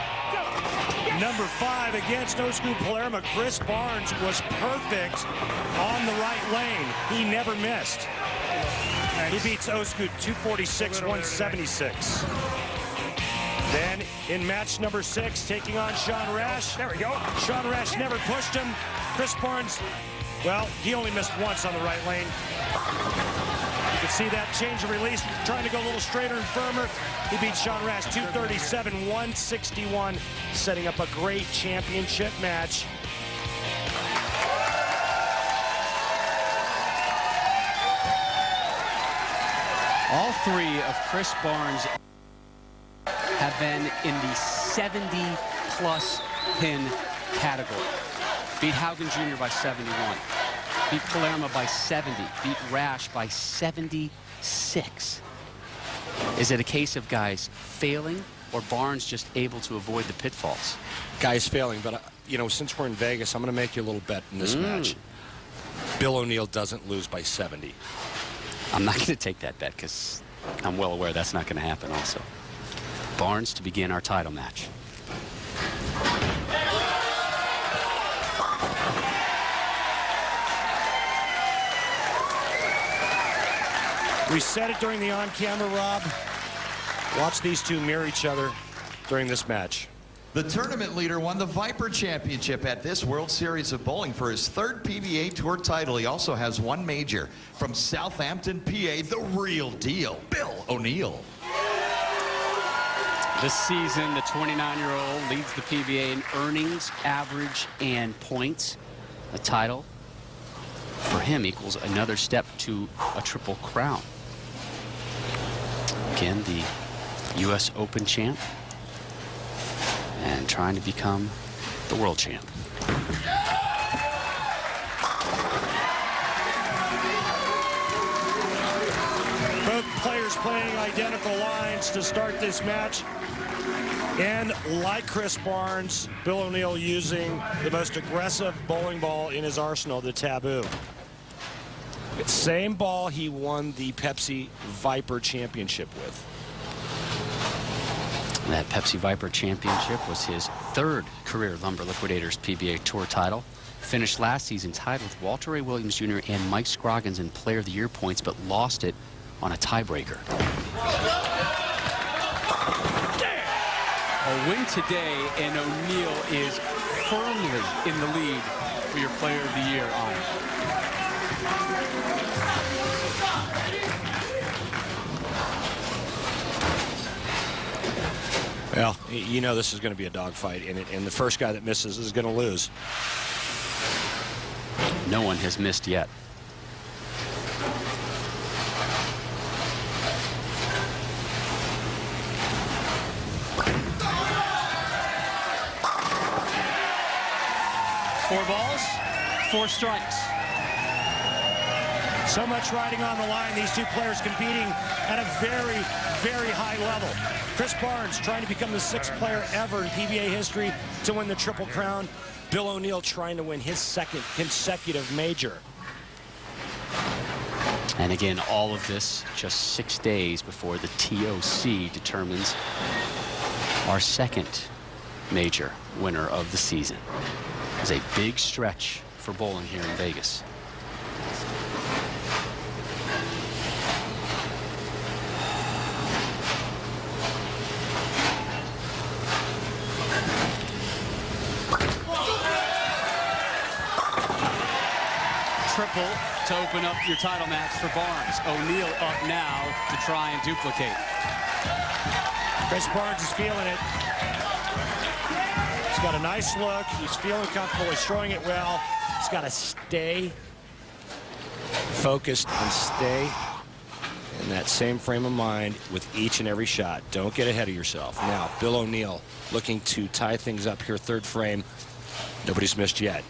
number 5 against Osku Palermaa. Chris Barnes was perfect on the right lane. He never missed. He beats Osku 246-176. Then in match number 6, taking on Sean Rash. There we go. Sean Rash never pushed him. Chris Barnes, well, he only missed once on the right lane. You can see that change of release, trying to go a little straighter and firmer. He beats Sean Rash 237-161, setting up a great championship match. All 3 of Chris Barnes have been in the 70-plus pin category. Beat Haugen Jr. by 71. Beat Palermaa by 70. Beat Rash by 76. Is it a case of guys failing or Barnes just able to avoid the pitfalls? Guys failing, but, you know, since we're in Vegas, I'm going to make you a little bet in this match. Bill O'Neill doesn't lose by 70. I'm not going to take that bet because I'm well aware that's not going to happen also. Barnes to begin our title match. We said it during the on-camera, Rob. Watch these two mirror each other during this match. The tournament leader won the Viper Championship at this World Series of Bowling for his 3rd PBA Tour title. He also has 1 major. From Southampton, PA, the real deal, Bill O'Neill. This season, the 29-year-old leads the PBA in earnings, average, and points. A title for him equals another step to a Triple Crown. Again, the U.S. Open champ and trying to become the world champ. Both players playing identical lines to start this match. And like Chris Barnes, Bill O'Neill using the most aggressive bowling ball in his arsenal, the Taboo. Same ball he won the Pepsi Viper Championship with. That Pepsi Viper Championship was his third career Lumber Liquidators PBA Tour title. Finished last season tied with Walter A. Williams Jr. and Mike Scroggins in Player of the Year points, but lost it on a tiebreaker. A win today, and O'Neill is firmly in the lead for your Player of the Year honor. Well, you know this is going to be a dogfight, and the first guy that misses is going to lose. No one has missed yet. Four balls, 4 strikes. So much riding on the line. These two players competing at a very, very high level. Chris Barnes trying to become the 6th player ever in PBA history to win the Triple Crown. Bill O'Neill trying to win his 2nd consecutive major. And again, all of this just 6 days before the TOC determines our 2nd major winner of the season. It's a big stretch for bowling here in Vegas. Triple to open up your title match for Barnes. O'Neill up now to try and duplicate. Chris Barnes is feeling it. He's got a nice look. He's feeling comfortable. He's throwing it well. He's got to stay focused and stay in that same frame of mind with each and every shot. Don't get ahead of yourself. Now, Bill O'Neill looking to tie things up here, 3rd frame. Nobody's missed yet.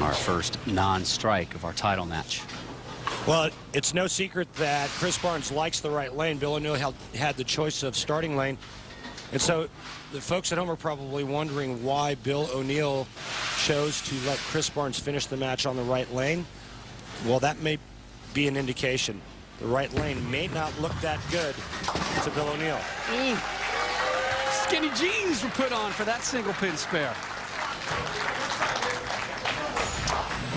Our first non-strike of our title match. Well, it's no secret that Chris Barnes likes the right lane. Bill O'Neill had the choice of starting lane. And so the folks at home are probably wondering why Bill O'Neill chose to let Chris Barnes finish the match on the right lane. Well, that may be an indication. The right lane may not look that good to Bill O'Neill. Skinny jeans were put on for that single pin spare.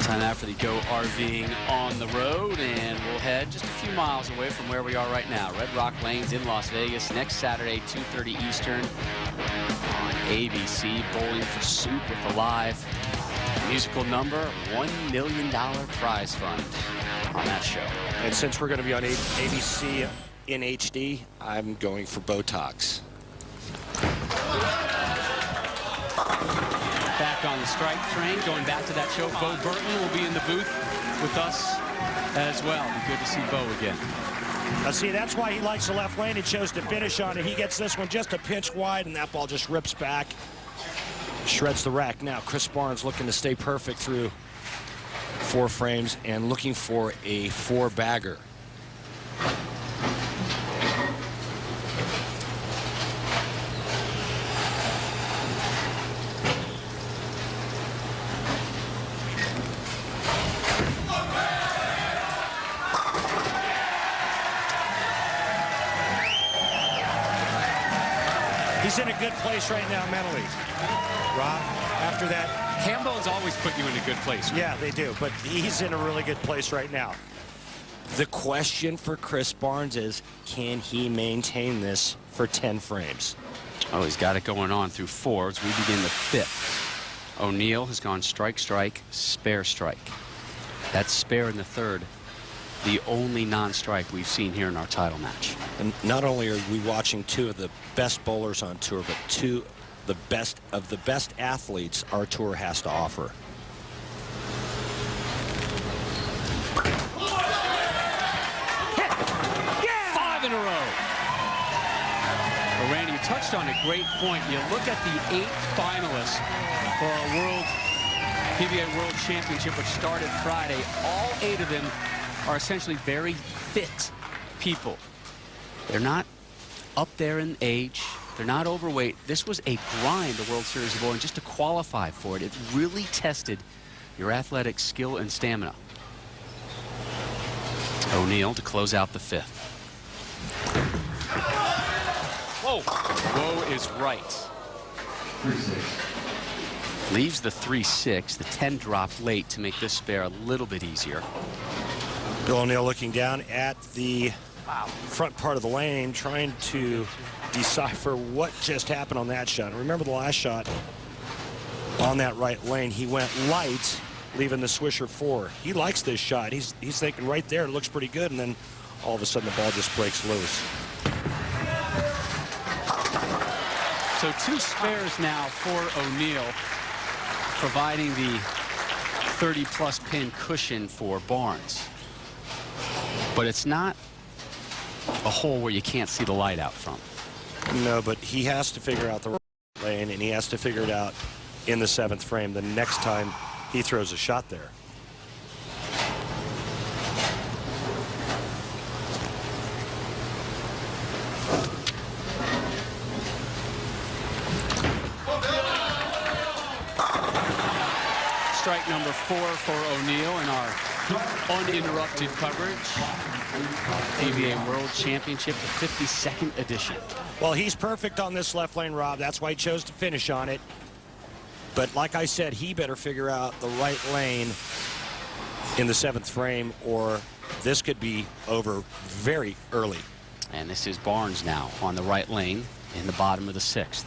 Time out for the Go RVing on the road, and we'll head just a few miles away from where we are right now. Red Rock Lanes in Las Vegas next Saturday, 2:30 Eastern on ABC. Bowling for Soup with a live musical number, $1 million prize fund on that show. And since we're going to be on ABC in HD, I'm going for Botox. Back on the strike train, going back to that show. Bo Burton will be in the booth with us as well. Good to see Bo again. Now see, that's why he likes the left lane. He chose to finish on it. He gets this one just a pinch wide, and that ball just rips back. Shreds the rack. Now Chris Barnes looking to stay perfect through 4 frames and looking for a 4-bagger. He's in a good place right now mentally, Rob. After that, Ham bones always put you in a good place. Right? Yeah, they do, but he's in a really good place right now. The question for Chris Barnes is, can he maintain this for 10 frames? Oh, he's got it going on through 4 as we begin the 5th. O'Neill has gone strike, strike, spare, strike. That's spare in the 3rd. The only non-strike we've seen here in our title match. And not only are we watching 2 of the best bowlers on tour, but 2 the best of the best athletes our tour has to offer. Five in a row. But Randy, you touched on a great point. You look at the 8 finalists for our PBA World Championship, which started Friday. All 8 of them are essentially very fit people. They're not up there in age. They're not overweight. This was a grind, the World Series of Bowling, just to qualify for it. It really tested your athletic skill and stamina. O'Neill to close out the 5th. Whoa. Whoa is right. Leaves the 3-6. The 10 dropped late to make this spare a little bit easier. Bill O'Neill looking down at the front part of the lane, trying to decipher what just happened on that shot. Remember the last shot on that right lane, he went light, leaving the swisher 4. He likes this shot. He's thinking right there, it looks pretty good, and then all of a sudden the ball just breaks loose. So 2 spares now for O'Neill, providing the 30-plus pin cushion for Barnes. But it's not a hole where you can't see the light out from. No, but he has to figure out the right lane, and he has to figure it out in the 7th frame the next time he throws a shot there. Strike number 4 for O'Neill in our uninterrupted coverage. PBA World Championship, the 52nd edition. Well, he's perfect on this left lane, Rob. That's why he chose to finish on it. But like I said, he better figure out the right lane in the 7th frame, or this could be over very early. And this is Barnes now on the right lane in the bottom of the 6th.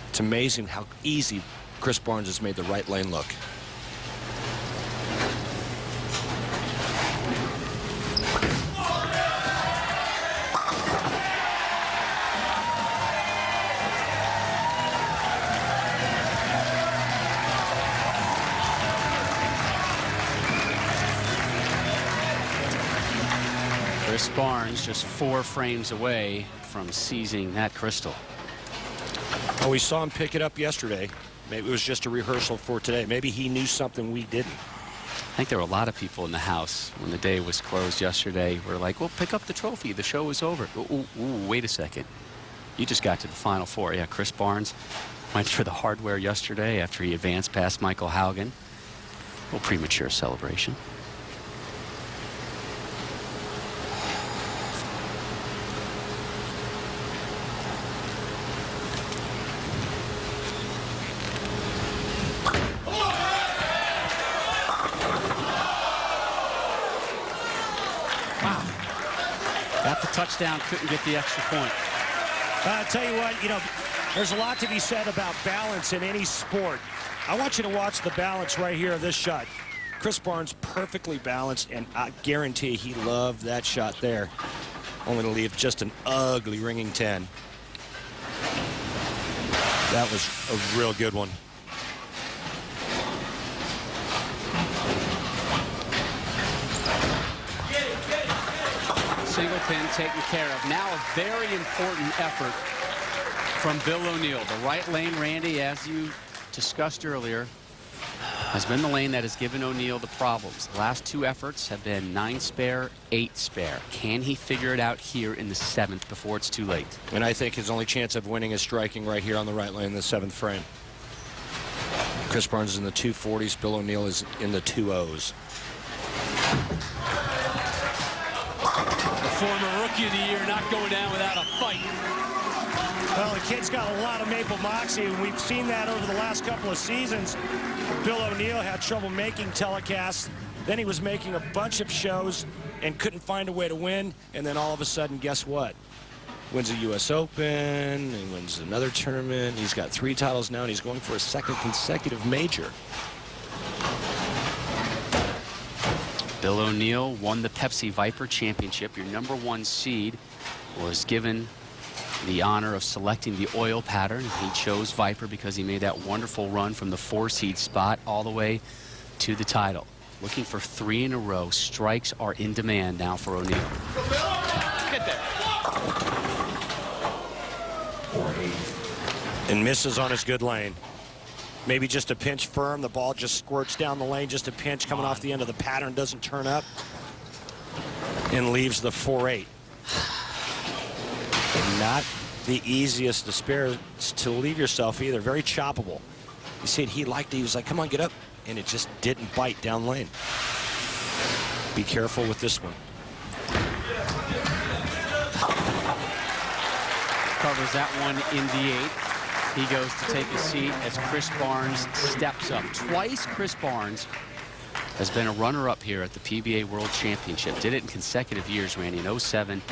It's amazing how easy Chris Barnes has made the right lane look. Chris Barnes just 4 frames away from seizing that crystal. Oh, we saw him pick it up yesterday. Maybe it was just a rehearsal for today. Maybe he knew something we didn't. I think there were a lot of people in the house when the day was closed yesterday. We're like, well, pick up the trophy. The show is over. Ooh, wait a second. You just got to the Final Four. Yeah, Chris Barnes went for the hardware yesterday after he advanced past Michael Haugen. A little premature celebration. Got the touchdown, couldn't get the extra point. I'll tell you what, there's a lot to be said about balance in any sport. I want you to watch the balance right here of this shot. Chris Barnes perfectly balanced, and I guarantee he loved that shot there. Only to leave just an ugly ringing 10. That was a real good one. Single pin taken care of. Now a very important effort from Bill O'Neill. The right lane, Randy, as you discussed earlier, has been the lane that has given O'Neill the problems. The last 2 efforts have been 9 spare, 8 spare. Can he figure it out here in the 7th before it's too late? And I think his only chance of winning is striking right here on the right lane in the 7th frame. Chris Barnes is in the 240s. Bill O'Neill is in the 2-0s. The former Rookie of the Year not going down without a fight. Well, the kid's got a lot of maple moxie, and we've seen that over the last couple of seasons. Bill O'Neill had trouble making telecasts. Then he was making a bunch of shows and couldn't find a way to win. And then all of a sudden, guess what? Wins a U.S. Open, he wins another tournament. He's got 3 titles now, and he's going for a 2nd consecutive major. Bill O'Neill won the Pepsi Viper Championship. Your #1 seed was given the honor of selecting the oil pattern. He chose Viper because he made that wonderful run from the 4-seed spot all the way to the title. Looking for 3 in a row. Strikes are in demand now for O'Neal. Get there. And misses on his good lane. Maybe just a pinch firm. The ball just squirts down the lane. Just a pinch coming off the end of the pattern. Doesn't turn up. And leaves the 4-8. Not the easiest to leave yourself either. Very choppable. You see it, he liked it. He was like, come on, get up. And it just didn't bite down lane. Be careful with this one. Covers that one in the 8th. He goes to take a seat as Chris Barnes steps up. Twice Chris Barnes has been a runner-up here at the PBA World Championship. Did it in consecutive years, Randy, in 07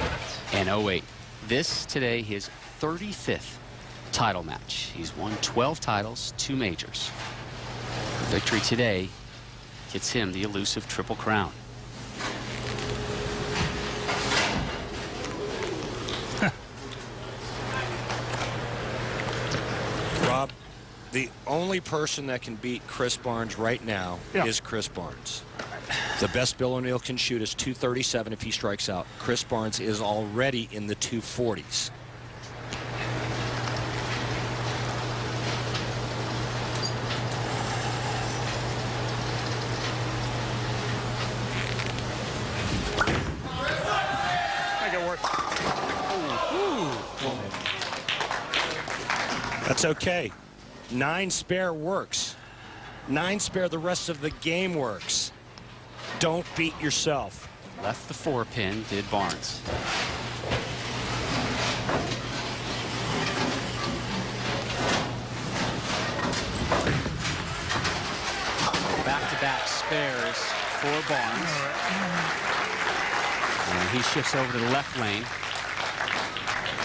and 08. This today, his 35th title match. He's won 12 titles, 2 majors. Victory today gets him the elusive Triple Crown. Rob, the only person that can beat Chris Barnes right now is Chris Barnes. The best Bill O'Neal can shoot is 237 if he strikes out. Chris Barnes is already in the 240s. That's okay. 9 spare works. 9 spare, the rest of the game works. Don't beat yourself. Left the 4-pin, did Barnes. Back-to-back spares for Barnes. And he shifts over to the left lane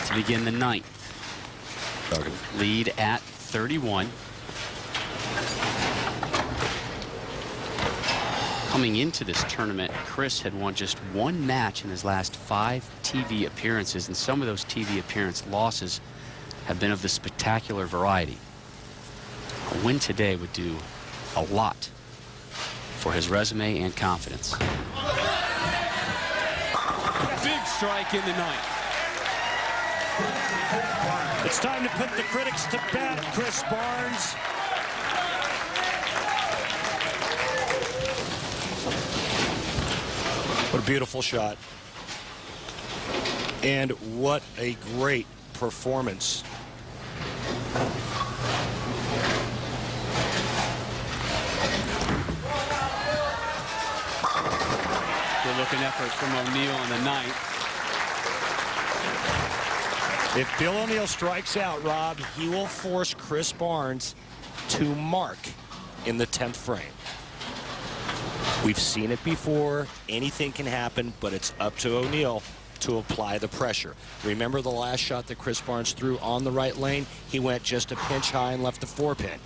to begin the 9th. Lead at 31. Coming into this tournament, Chris had won just 1 match in his last 5 TV appearances, and some of those TV appearance losses have been of the spectacular variety. A win today would do a lot for his resume and confidence. Big strike in the 9th. It's time to put the critics to bed, Chris Barnes. What a beautiful shot. And what a great performance. Good looking effort from O'Neal on the 9th. If Bill O'Neal strikes out, Rob, he will force Chris Barnes to mark in the 10th frame. We've seen it before. Anything can happen, but it's up to O'Neal to apply the pressure. Remember the last shot that Chris Barnes threw on the right lane? He went just a pinch high and left the 4-pin.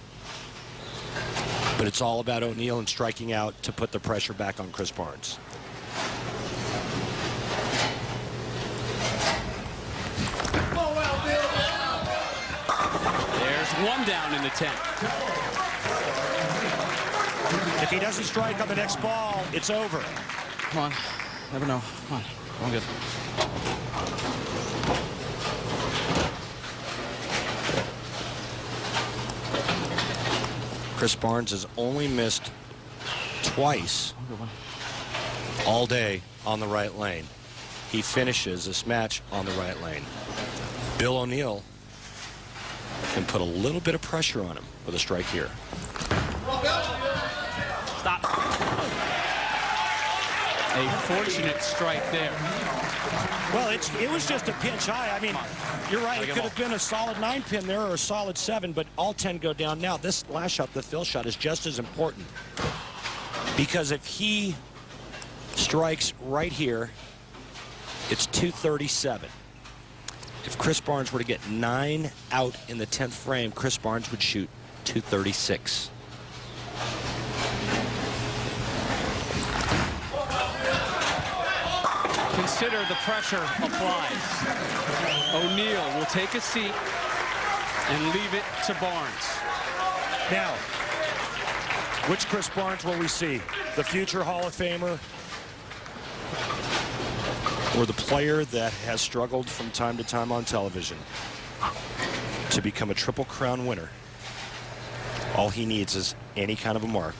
But it's all about O'Neal and striking out to put the pressure back on Chris Barnes. One down in the 10th. If he doesn't strike on the next ball, it's over. Come on. Never know. Come on. Going good. Chris Barnes has only missed twice all day on the right lane. He finishes this match on the right lane. Bill O'Neal can put a little bit of pressure on him with a strike here. Stop. A fortunate strike there. Well, it was just a pinch high. I mean, you're right. It could have been a solid 9-pin there or a solid 7, but all 10 go down now. This last shot, the fill shot, is just as important. Because if he strikes right here, it's 237. If Chris Barnes were to get 9 out in the 10th frame, Chris Barnes would shoot 236. consider the pressure applied. O'Neal will take a seat and leave it to Barnes. Now, which Chris Barnes will we see? The future Hall of Famer? Or the player that has struggled from time to time on television to become a Triple Crown winner? All he needs is any kind of a mark.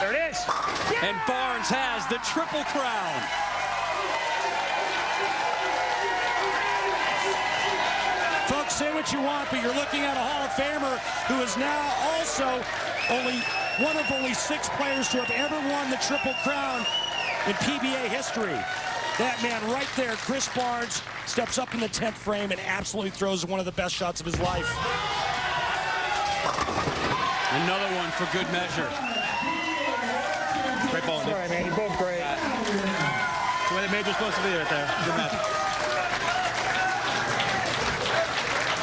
There it is. And Barnes has the Triple Crown. Folks, say what you want, but you're looking at a Hall of Famer who is now also one of only 6 players to have ever won the Triple Crown in PBA history. That man right there, Chris Barnes, steps up in the 10th frame and absolutely throws one of the best shots of his life. Another one for good measure. Great ball. Sorry, man, you're both great. The way the major's supposed to be right there. Good match.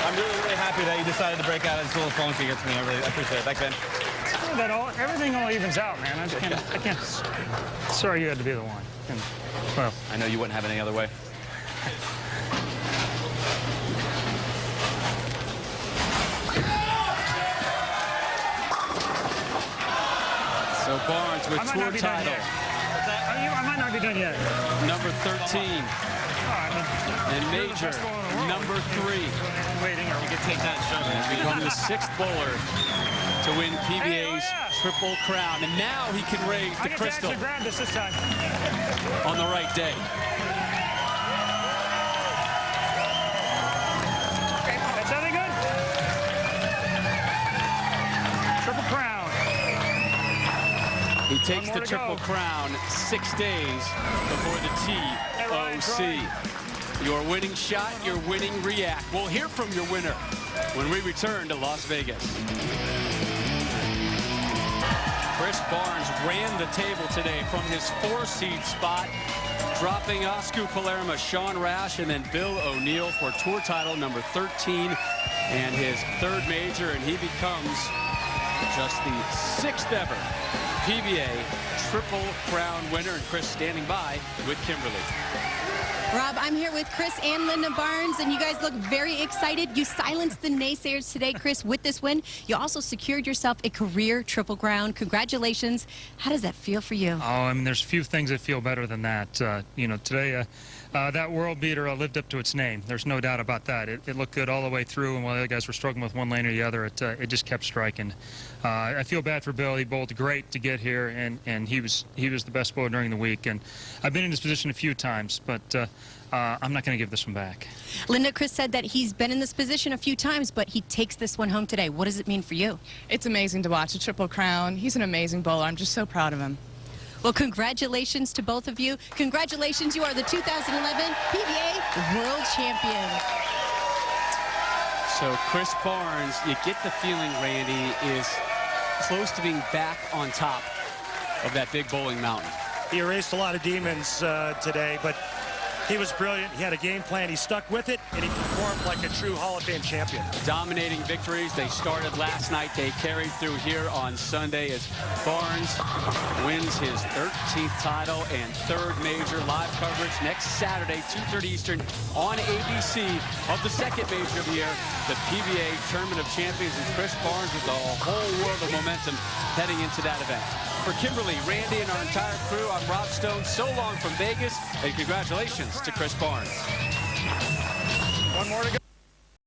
I'm really happy that you decided to break out and still funky against me. I appreciate it. Thanks, man. Everything all evens out, man. I can't. Sorry you had to be the one. Well, I know you wouldn't have it any other way. So Barnes with tour title. I might not be done yet. Number 13. And Major, number 3. Waiting, or we can take that shot. And become the 6th bowler to win PBA's Triple Crown. And now he can raise the crystal grab this time. on the right day. That sounded good? Triple Crown. He takes the Triple Crown 6 days before the TOC. Your winning shot, your winning react. We'll hear from your winner when we return to Las Vegas. Chris Barnes ran the table today from his 4-seed spot, dropping Osku, Palermaa, Sean Rash, and then Bill O'Neal for tour title number 13 and his 3rd major, and he becomes just the 6th ever PBA Triple Crown winner. And Chris standing by with Kimberly. Rob, I'm here with Chris and Linda Barnes, and you guys look very excited. You silenced the naysayers today, Chris, with this win. You also secured yourself a career Triple Crown. Congratulations. How does that feel for you? Oh, I mean, there's few things that feel better than that. You know, today, that world beater lived up to its name. There's no doubt about that. It looked good all the way through, and while the other guys were struggling with one lane or the other, it just kept striking. I feel bad for Bill. He bowled great to get here, and he was the best bowler during the week. And I've been in this position a few times, but I'm not going to give this one back. Linda, Chris said that he's been in this position a few times, but he takes this one home today. What does it mean for you? It's amazing to watch a Triple Crown. He's an amazing bowler. I'm just so proud of him. Well, congratulations to both of you. Congratulations, you are the 2011 PBA World Champion. So Chris Barnes, you get the feeling, Randy, is close to being back on top of that big bowling mountain. He erased a lot of demons today, but he was brilliant. He had a game plan. He stuck with it, and he performed like a true Hall of Fame champion. Dominating victories. They started last night. They carried through here on Sunday as Barnes wins his 13th title and 3rd major. Live coverage next Saturday, 2:30 Eastern on ABC of the 2nd major of the year, the PBA Tournament of Champions, and Chris Barnes with a whole world of momentum heading into that event. For Kimberly, Randy, and our entire crew, I'm Rob Stone. So long from Vegas, and congratulations to Chris Barnes. One more to go.